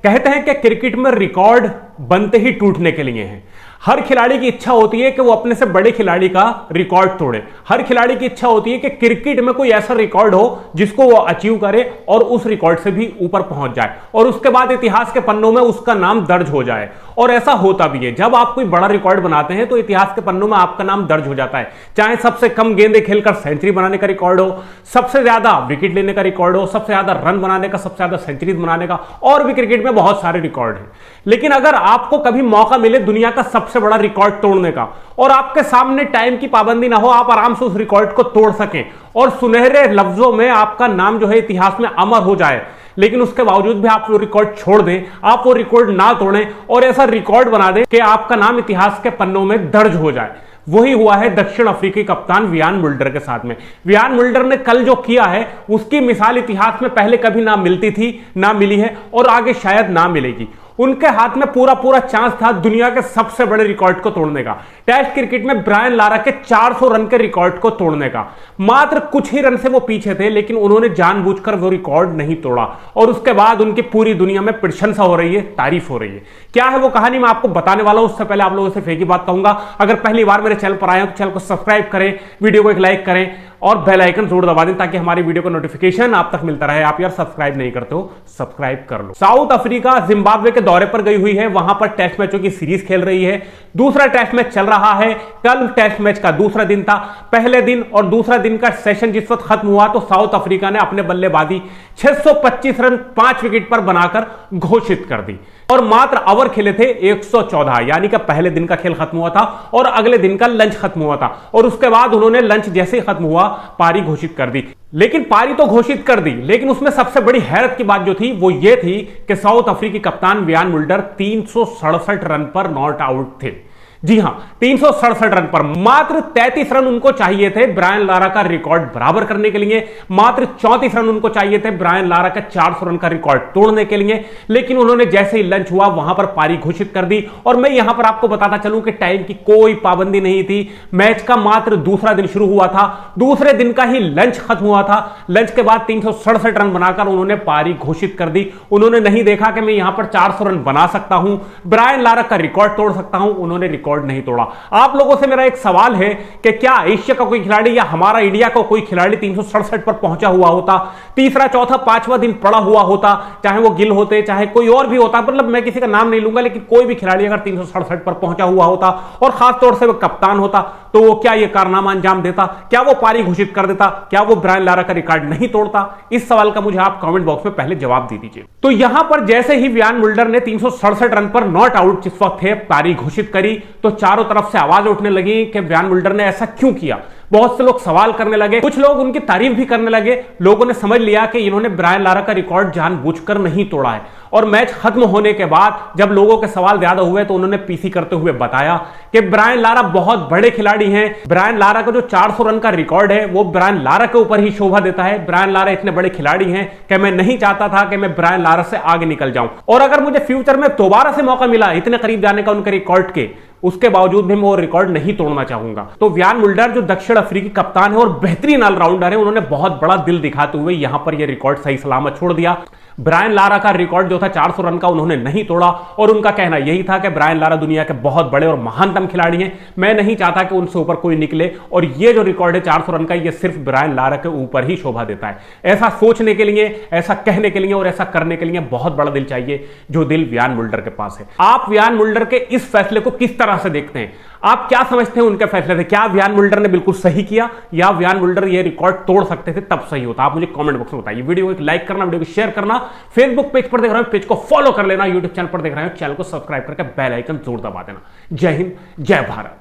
कहते हैं कि क्रिकेट में रिकॉर्ड बनते ही टूटने के लिए हैं। हर खिलाड़ी की इच्छा होती है कि वो अपने से बड़े खिलाड़ी का रिकॉर्ड तोड़े। हर खिलाड़ी की इच्छा होती है कि क्रिकेट में कोई ऐसा रिकॉर्ड हो जिसको वो अचीव करे और उस रिकॉर्ड से भी ऊपर पहुंच जाए और उसके बाद इतिहास के पन्नों में उसका नाम दर्ज हो जाए। और ऐसा होता भी है। जब आप कोई बड़ा रिकॉर्ड बनाते हैं तो इतिहास के पन्नों में आपका नाम दर्ज हो जाता है। चाहे सबसे कम गेंदें खेलकर सेंचुरी बनाने का रिकॉर्ड हो, सबसे ज्यादा विकेट लेने का रिकॉर्ड हो, सबसे ज्यादा रन बनाने का, सबसे ज्यादा सेंचुरी बनाने का, और भी क्रिकेट में बहुत सारे रिकॉर्ड हैं। लेकिन अगर आपको कभी मौका मिले दुनिया का सबसे बड़ा रिकॉर्ड तोड़ने का और आपके सामने टाइम की पाबंदी ना हो, आप आराम से उस रिकॉर्ड को तोड़ सकें और सुनहरे लफ्जों में आपका नाम जो है इतिहास में अमर हो जाए, लेकिन उसके बावजूद भी आप वो रिकॉर्ड छोड़ दें, आप वो रिकॉर्ड ना तोड़ें और ऐसा रिकॉर्ड बना दें कि आपका नाम इतिहास के पन्नों में दर्ज हो जाए। वही हुआ है दक्षिण अफ्रीकी कप्तान वियान मुल्डर के साथ में। वियान मुल्डर ने कल जो किया है उसकी मिसाल इतिहास में पहले कभी ना मिलती थी, ना मिली है और आगे शायद ना मिलेगी। उनके हाथ में पूरा चांस था दुनिया के सबसे बड़े रिकॉर्ड को तोड़ने का। टेस्ट क्रिकेट में ब्रायन लारा के 400 रन के रिकॉर्ड को तोड़ने का। मात्र कुछ ही रन से वो पीछे थे, लेकिन उन्होंने जानबूझकर वो रिकॉर्ड नहीं तोड़ा और उसके बाद उनकी पूरी दुनिया में प्रशंसा हो रही है, तारीफ हो रही है। क्या है वो कहानी मैं आपको बताने वाला हूं। उससे पहले आप लोगों से फेक ही बात कहूंगा, अगर पहली बार मेरे चैनल पर आए हो तो चैनल को सब्सक्राइब करें, वीडियो को एक लाइक करें और बेल आइकन जरूर दबा दें ताकि हमारी वीडियो का नोटिफिकेशन आप तक मिलता रहे। आप यार सब्सक्राइब नहीं करते हो, सब्सक्राइब कर लो। साउथ अफ्रीका जिम्बाब्वे के दौरे पर गई हुई है, वहां पर टेस्ट मैचों की सीरीज खेल रही है। दूसरा टेस्ट मैच चल रहा है। कल टेस्ट मैच का दूसरा दिन था। पहले दिन और दूसरा दिन का सेशन जिस वक्त खत्म हुआ तो साउथ अफ्रीका ने अपने बल्लेबाजी 625 रन 5 विकेट पर बनाकर घोषित कर दी और मात्र ओवर खेले थे 114, यानी कि पहले दिन का खेल खत्म हुआ था और अगले दिन का लंच खत्म हुआ था और उसके बाद उन्होंने लंच जैसे ही खत्म हुआ पारी घोषित कर दी। लेकिन पारी तो घोषित कर दी, लेकिन उसमें सबसे बड़ी हैरत की बात जो थी वो ये थी कि साउथ अफ्रीकी कप्तान वियान मुल्डर 367 रन पर नॉट आउट थे। जी हां, 367 रन पर। मात्र 33 रन उनको चाहिए थे ब्रायन लारा का रिकॉर्ड बराबर करने के लिए। मात्र 34 रन उनको चाहिए थे ब्रायन लारा का 400 रन का रिकॉर्ड तोड़ने के लिए। लेकिन उन्होंने जैसे ही लंच हुआ वहां पर पारी घोषित कर दी। और मैं यहां पर आपको बताता चलूं कि टाइम की कोई पाबंदी नहीं थी। मैच का मात्र दूसरा दिन शुरू हुआ था, दूसरे दिन का ही लंच खत्म हुआ था। लंच के बाद 367 रन बनाकर उन्होंने पारी घोषित कर दी। उन्होंने नहीं देखा कि मैं यहां पर 400 रन बना सकता हूं, ब्रायन लारा का रिकॉर्ड तोड़ सकता हूं। उन्होंने रिकॉर्ड नहीं तोड़ा। आप लोगों से मेरा एक सवाल है कि क्या एशिया का कोई खिलाड़ी या हमारा इंडिया का कोई खिलाड़ी 367 पर पहुंचा हुआ होता, तीसरा चौथा पांचवा दिन पड़ा हुआ होता, चाहे वो गिल होते चाहे कोई और भी होता, मतलब मैं किसी का नाम नहीं लूंगा, लेकिन कोई भी खिलाड़ी अगर 367 पर पहुंचा हुआ होता और खासतौर से वो कप्तान होता तो वो क्या ये कारनामा अंजाम देता? क्या वो पारी घोषित कर देता? क्या वो ब्रायन लारा का रिकॉर्ड नहीं तोड़ता? इस सवाल का मुझे आप कमेंट बॉक्स में पहले जवाब दे दीजिए। तो यहां पर जैसे ही वियान मुल्डर ने 367 रन पर नॉट आउट जिस वक्त थे पारी घोषित करी तो चारों तरफ से आवाज उठने लगी कि वियान मुल्डर ने ऐसा क्यों किया। बहुत से लोग सवाल करने लगे, कुछ लोग उनकी तारीफ भी करने लगे। लोगों ने समझ लिया कि इन्होंने ब्रायन लारा का रिकॉर्ड जानबूझकर नहीं तोड़ा है। और मैच खत्म होने के बाद जब लोगों के सवाल ज्यादा हुए तो उन्होंने पीसी करते हुए बताया कि ब्रायन लारा बहुत बड़े खिलाड़ी हैं। ब्रायन लारा का जो 400 रन का रिकॉर्ड है वो ब्रायन लारा के ऊपर ही शोभा देता है। ब्रायन लारा इतने बड़े खिलाड़ी हैं कि मैं नहीं चाहता था कि मैं ब्रायन लारा से आगे निकल जाऊं, और अगर मुझे फ्यूचर में दोबारा से मौका मिला इतने करीब जाने का उनके रिकॉर्ड के, उसके बावजूद भी मैं वो रिकॉर्ड नहीं तोड़ना चाहूंगा। तो वियान मुल्डर जो दक्षिण अफ्रीकी कप्तान है और बेहतरीन ऑलराउंडर है, उन्होंने बहुत बड़ा दिल दिखाते हुए यहां पर यह रिकॉर्ड सही सलामत छोड़ दिया। ब्रायन लारा का रिकॉर्ड जो था 400 रन का उन्होंने नहीं तोड़ा और उनका कहना यही था कि ब्रायन लारा दुनिया के बहुत बड़े और महानतम खिलाड़ी हैं, मैं नहीं चाहता कि उनसे ऊपर कोई निकले और ये जो रिकॉर्ड है 400 रन का ये सिर्फ ब्रायन लारा के ऊपर ही शोभा देता है। ऐसा सोचने के लिए, ऐसा कहने के लिए और ऐसा करने के लिए बहुत बड़ा दिल चाहिए, जो दिल वियान मुल्डर के पास है। आप वियान मुल्डर के इस फैसले को किस तरह से देखते हैं? आप क्या समझते हैं उनके फैसले से? क्या वियान मुल्डर ने बिल्कुल सही किया या वियान मुल्डर ये रिकॉर्ड तोड़ सकते थे तब सही होता? आप मुझे कमेंट बॉक्स में बताइए। वीडियो को एक लाइक करना, वीडियो को शेयर करना, फेसबुक पेज पर देख रहे हो पेज को फॉलो कर लेना, यूट्यूब चैनल पर देख रहे हो चैनल को सब्सक्राइब करके बेल आइकन जरूर दबा देना। जय हिंद, जय भारत।